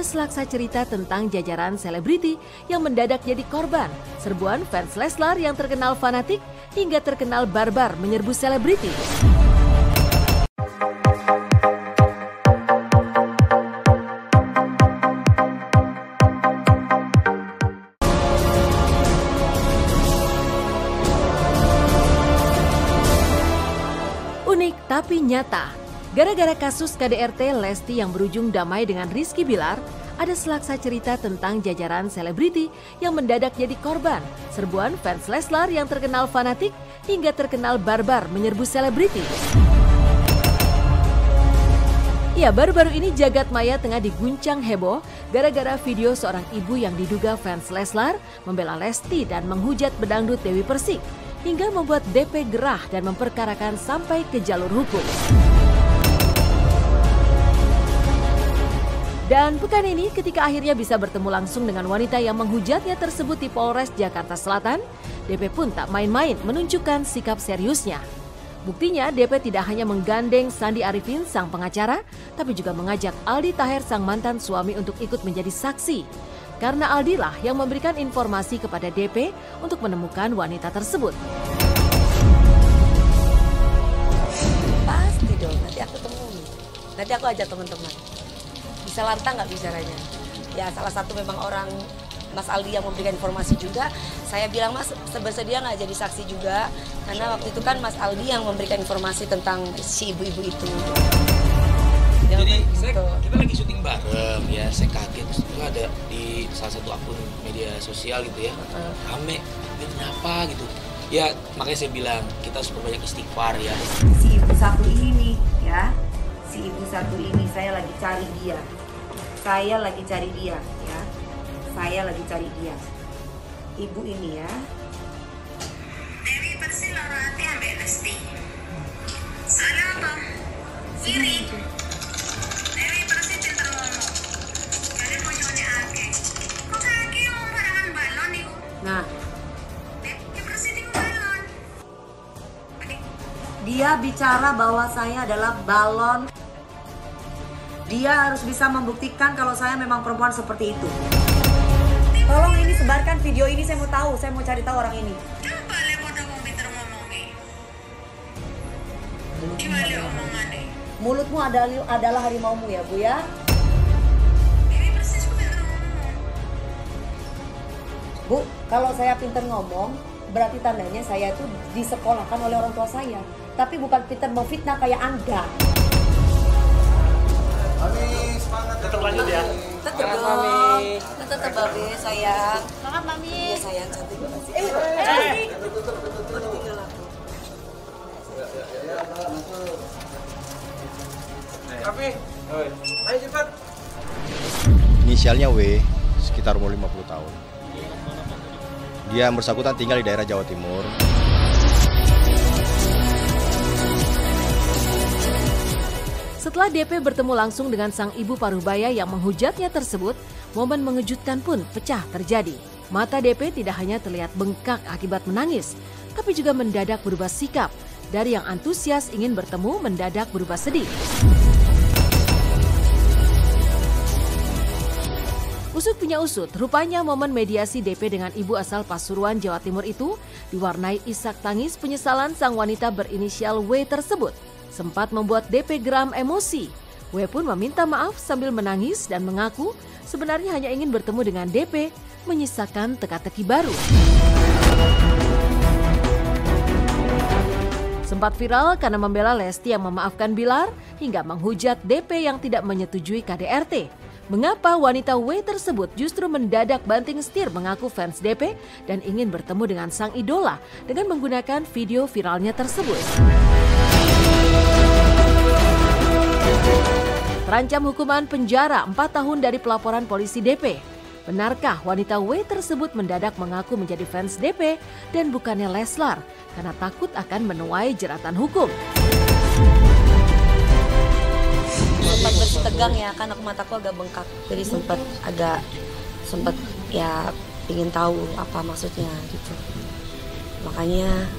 selaksa cerita tentang jajaran selebriti yang mendadak jadi korban serbuan fans Leslar yang terkenal fanatik hingga terkenal barbar menyerbu selebriti. Unik tapi nyata. Gara-gara kasus KDRT Lesti yang berujung damai dengan Rizky Bilar, ada selaksa cerita tentang jajaran selebriti yang mendadak jadi korban serbuan fans Leslar yang terkenal fanatik hingga terkenal barbar menyerbu selebriti. Ya, baru-baru ini jagat maya tengah diguncang heboh gara-gara video seorang ibu yang diduga fans Leslar membela Lesti dan menghujat bedangdut Dewi Persik hingga membuat DP gerah dan memperkarakan sampai ke jalur hukum. Dan pekan ini ketika akhirnya bisa bertemu langsung dengan wanita yang menghujatnya tersebut di Polres Jakarta Selatan, DP pun tak main-main menunjukkan sikap seriusnya. Buktinya DP tidak hanya menggandeng Sandi Arifin sang pengacara, tapi juga mengajak Aldi Taher sang mantan suami untuk ikut menjadi saksi. Karena Aldi lah yang memberikan informasi kepada DP untuk menemukan wanita tersebut. Pasti dong, nanti aku temui. Nanti aku ajak teman-teman. Bisa lantang nggak bicaranya? Ya salah satu memang orang Mas Aldi yang memberikan informasi juga. Saya bilang Mas bersedia nggak jadi saksi juga? Karena waktu itu kan Mas Aldi yang memberikan informasi tentang si ibu-ibu itu. Jadi kita lagi syuting bareng ya, saya kaget itu ada di salah satu akun media sosial gitu ya, rame, ini kenapa gitu. Ya makanya saya bilang kita harus perbanyak istighfar ya. Si ibu satu ini nih ya, si ibu satu ini saya lagi cari dia. Saya lagi cari dia ya. Saya lagi cari dia. Ibu ini ya. Dewi Persik loro hati ambek Lesti. Salah apa? Iri. Dewi Persik pinter ngomong. Jadi bojone akeh. Kok kaki ngomong barengan balon iku? Nah, Dewi Persik iku balon. dia bicara bahwa saya adalah balon. Dia harus bisa membuktikan kalau saya memang perempuan seperti itu. Tolong ini sebarkan video ini, saya mau tahu, saya mau cari tahu orang ini. Coba le podo wong pinter ngomongnya. Gimana omongannya? Mulutmu adalah harimaumu ya, Bu ya. Dewi Persik ku pinter ngomong. Bu, kalau saya pinter ngomong, berarti tandanya saya itu disekolahkan oleh orang tua saya. Tapi bukan pinter memfitnah kayak Anda. Mami, semangat. Tetap lanjut ya. Tetap dong. Tetap babe sayang. Semangat Mami. Iya sayang cantik banget sih. Ditinggal aku. Tapi, ayo cepat. Inisialnya W, sekitar umur 50 tahun. Dia yang bersangkutan tinggal di daerah Jawa Timur. Setelah DP bertemu langsung dengan sang ibu paruhbaya yang menghujatnya tersebut, momen mengejutkan pun pecah terjadi. Mata DP tidak hanya terlihat bengkak akibat menangis, tapi juga mendadak berubah sikap. Dari yang antusias ingin bertemu mendadak berubah sedih. Usut punya usut, rupanya momen mediasi DP dengan ibu asal Pasuruan, Jawa Timur itu diwarnai isak tangis penyesalan sang wanita berinisial W tersebut. Sempat membuat DP geram emosi. W pun meminta maaf sambil menangis dan mengaku sebenarnya hanya ingin bertemu dengan DP, menyisakan teka-teki baru. Sempat viral karena membela Lesti yang memaafkan Bilar hingga menghujat DP yang tidak menyetujui KDRT. Mengapa wanita W tersebut justru mendadak banting setir mengaku fans DP dan ingin bertemu dengan sang idola dengan menggunakan video viralnya tersebut. Terancam hukuman penjara 4 tahun dari pelaporan polisi DP. Benarkah wanita W tersebut mendadak mengaku menjadi fans DP dan bukannya Leslar karena takut akan menuai jeratan hukum? Sempat bersitegang ya, kan mataku agak bengkak. Jadi sempat ya ingin tahu apa maksudnya gitu. Makanya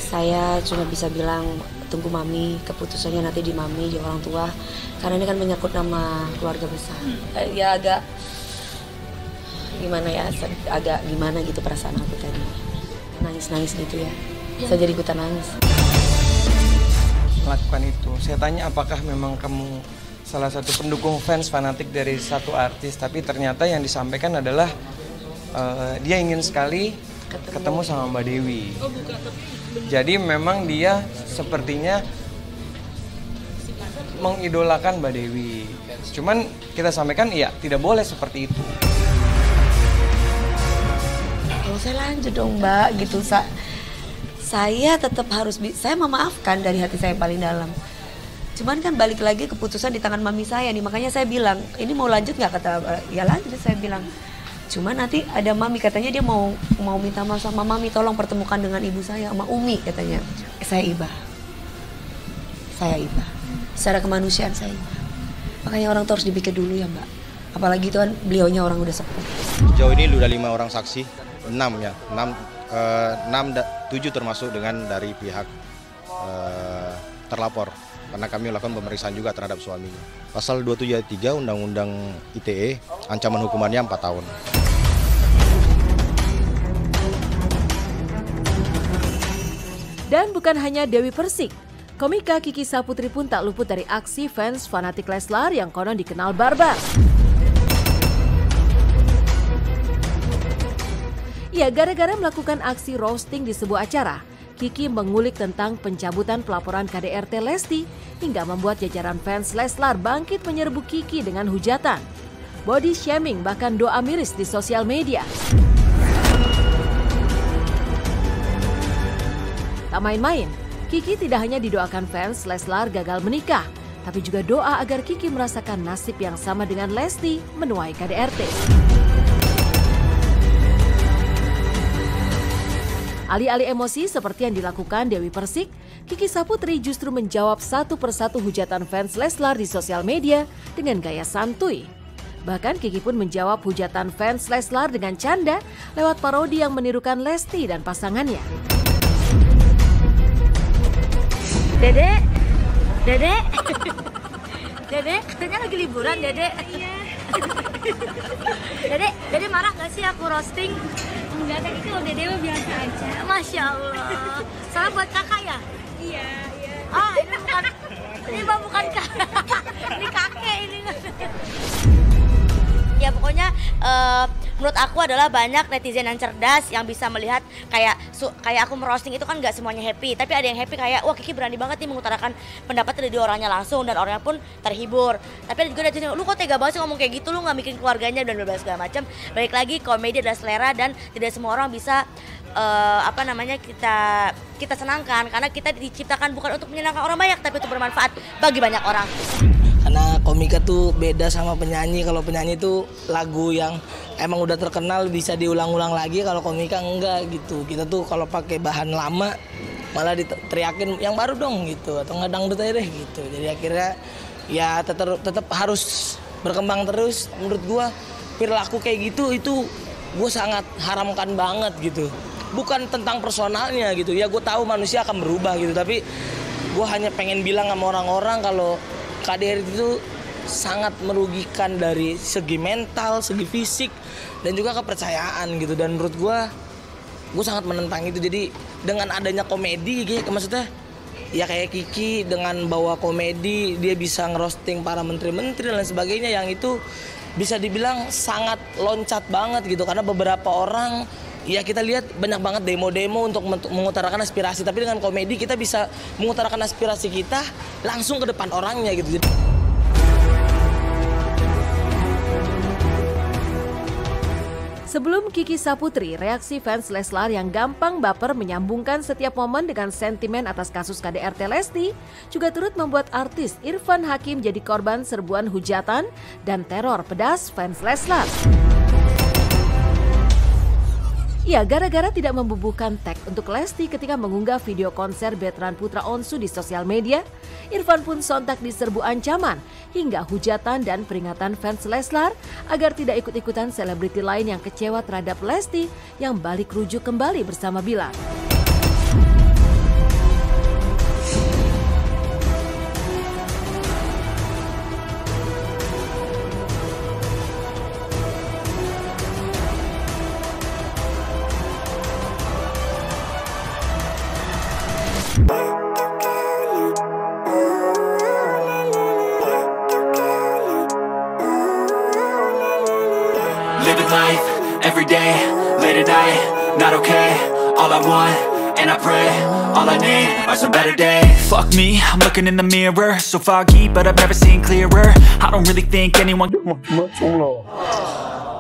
saya cuma bisa bilang tunggu mami, keputusannya nanti di mami, di orang tua. Karena ini kan menyangkut nama keluarga besar. Ya agak gimana ya, agak gimana gitu perasaan aku tadi. Nangis-nangis gitu ya. Saya jadi ikutan nangis. Melakukan itu, saya tanya apakah memang kamu salah satu pendukung fans fanatik dari satu artis, tapi ternyata yang disampaikan adalah dia ingin sekali ketemu sama Mbak Dewi. Jadi memang dia sepertinya mengidolakan Mbak Dewi. Cuman kita sampaikan iya, tidak boleh seperti itu. Kalau saya lanjut dong Mbak gitu, saya tetap harus, saya memaafkan dari hati saya paling dalam. Cuman kan balik lagi keputusan di tangan mami saya nih, makanya saya bilang, ini mau lanjut nggak, kata ya lanjut, saya bilang. Cuman nanti ada mami, katanya dia mau minta maaf sama mami, tolong pertemukan dengan ibu saya sama Umi katanya. Saya ibah. Secara kemanusiaan saya ibah. Makanya orang tuh harus dipikir dulu ya Mbak. Apalagi itu kan beliaunya orang udah sepuh. Sejauh ini udah 5 orang saksi, 6 ya, 7 termasuk dengan dari pihak terlapor. Karena kami melakukan pemeriksaan juga terhadap suaminya. Pasal 27 ayat 3 Undang-Undang ITE, ancaman hukumannya 4 tahun. Dan bukan hanya Dewi Persik, komika Kiki Saputri pun tak luput dari aksi fans fanatik Leslar yang konon dikenal barbar. Ya, gara-gara melakukan aksi roasting di sebuah acara, Kiki mengulik tentang pencabutan pelaporan KDRT Lesti hingga membuat jajaran fans Leslar bangkit menyerbu Kiki dengan hujatan, body shaming, bahkan doa miris di sosial media. Tak main-main, Kiki tidak hanya didoakan fans Leslar gagal menikah, tapi juga doa agar Kiki merasakan nasib yang sama dengan Lesti menuai KDRT. Alih-alih emosi seperti yang dilakukan Dewi Persik, Kiki Saputri justru menjawab satu persatu hujatan fans Leslar di sosial media dengan gaya santuy. Bahkan Kiki pun menjawab hujatan fans Leslar dengan canda lewat parodi yang menirukan Lesti dan pasangannya. Dedek, katanya lagi liburan, Dedek. Iya. Dedek marah gak sih aku roasting? Enggak, tadi kalau Dedek mah biasa aja. Masya Allah. Salah buat kakak ya? Iya. Ah, ini bukan kakak. Ini kakek ini. Ya pokoknya menurut aku adalah banyak netizen yang cerdas yang bisa melihat kayak aku merosting itu kan nggak semuanya happy, tapi ada yang happy kayak wah Kiki berani banget nih mengutarakan pendapat dari orangnya langsung dan orangnya pun terhibur. Tapi ada juga netizen lu kok tega banget sih ngomong kayak gitu, lu nggak mikirin keluarganya dan berbagai segala macam. Balik lagi komedi adalah selera dan tidak semua orang bisa kita senangkan karena kita diciptakan bukan untuk menyenangkan orang banyak tapi untuk bermanfaat bagi banyak orang. Karena komika tuh beda sama penyanyi. Kalau penyanyi tuh lagu yang emang udah terkenal bisa diulang-ulang lagi, kalau komika enggak gitu. Kita tuh kalau pakai bahan lama malah diteriakin yang baru dong gitu, atau nggak dangdut aja deh gitu. Jadi akhirnya ya tetap harus berkembang terus. Menurut gua perilaku kayak gitu itu gua sangat haramkan banget gitu. Bukan tentang personalnya gitu ya, gue tahu manusia akan berubah gitu, tapi gue hanya pengen bilang sama orang-orang kalau KDRT itu sangat merugikan dari segi mental, segi fisik, dan juga kepercayaan gitu. Dan menurut gue sangat menentang itu. Jadi dengan adanya komedi gitu, maksudnya ya kayak Kiki dengan bawa komedi, dia bisa ngerosting para menteri-menteri dan lain sebagainya, yang itu bisa dibilang sangat loncat banget gitu. Karena beberapa orang, ya kita lihat banyak banget demo-demo untuk mengutarakan aspirasi, tapi dengan komedi kita bisa mengutarakan aspirasi kita langsung ke depan orangnya gitu. Sebelum Kiki Saputri, reaksi fans Leslar yang gampang baper menyambungkan setiap momen dengan sentimen atas kasus KDRT Lesti juga turut membuat artis Irfan Hakim jadi korban serbuan hujatan dan teror pedas fans Leslar. Ya, gara-gara tidak membubuhkan tag untuk Lesti ketika mengunggah video konser Betran Putra Onsu di sosial media, Irfan pun sontak diserbu ancaman hingga hujatan dan peringatan fans Leslar agar tidak ikut-ikutan selebriti lain yang kecewa terhadap Lesti yang balik rujuk kembali bersama Bilar. every day, late at night, not okay. All I want, and I pray, all I need are some better days. Fuck me, I'm looking in the mirror, so foggy, but I've never seen clearer. I don't really think anyone. Macam loh.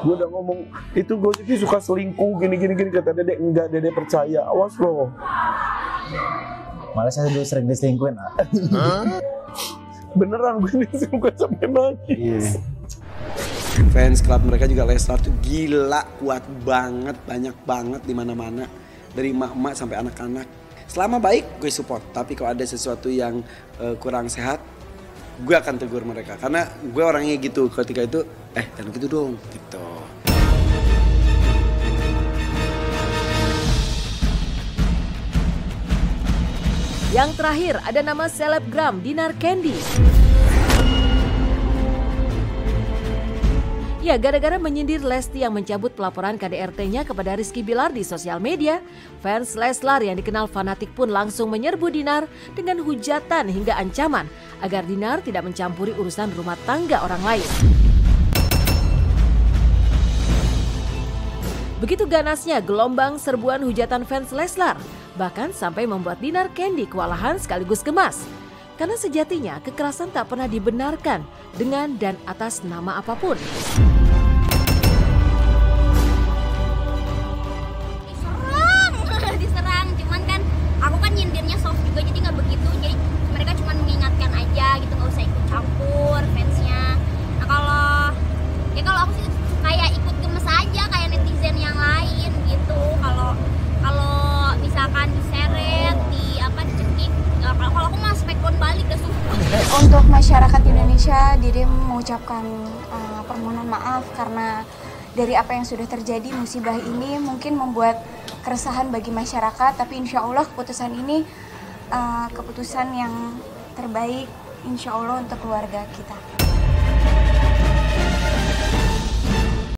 Gue udah ngomong, itu Gojeki suka selingkuh, gini, kata Dedek, enggak, Dedek percaya, awas loh. Malah saya dulu sering diselingkuhin. Beneran, gue diselingkuhin sampai mati. Fans club mereka juga Leslar tuh gila, kuat banget, banyak banget di mana-mana, dari emak-emak sampai anak-anak. Selama baik gue support, tapi kalau ada sesuatu yang kurang sehat, gue akan tegur mereka karena gue orangnya gitu. Ketika itu jangan gitu dong gitu. Yang terakhir ada nama selebgram Dinar Candy. Ya, gara-gara menyindir Lesti yang mencabut pelaporan KDRT-nya kepada Rizky Bilar di sosial media, fans Leslar yang dikenal fanatik pun langsung menyerbu Dinar dengan hujatan hingga ancaman agar Dinar tidak mencampuri urusan rumah tangga orang lain. Begitu ganasnya gelombang serbuan hujatan fans Leslar, bahkan sampai membuat Dinar Candy kewalahan sekaligus gemas. Karena sejatinya kekerasan tak pernah dibenarkan dengan dan atas nama apapun. Diserang, cuman kan aku kan nyindirnya soft juga jadi nggak begitu. Jadi mereka cuma mengingatkan aja gitu, nggak usah ikut campur fansnya. Nah kalau aku sih kayak ikut gemes aja kayak netizen yang lain gitu. Kalau misalkan diseret, dicekik, kalau aku mah spekon balik dah sumpah. Untuk masyarakat Indonesia, Dede mengucapkan permohonan maaf karena dari apa yang sudah terjadi, musibah ini mungkin membuat keresahan bagi masyarakat, tapi insya Allah keputusan ini keputusan yang terbaik insya Allah untuk keluarga kita.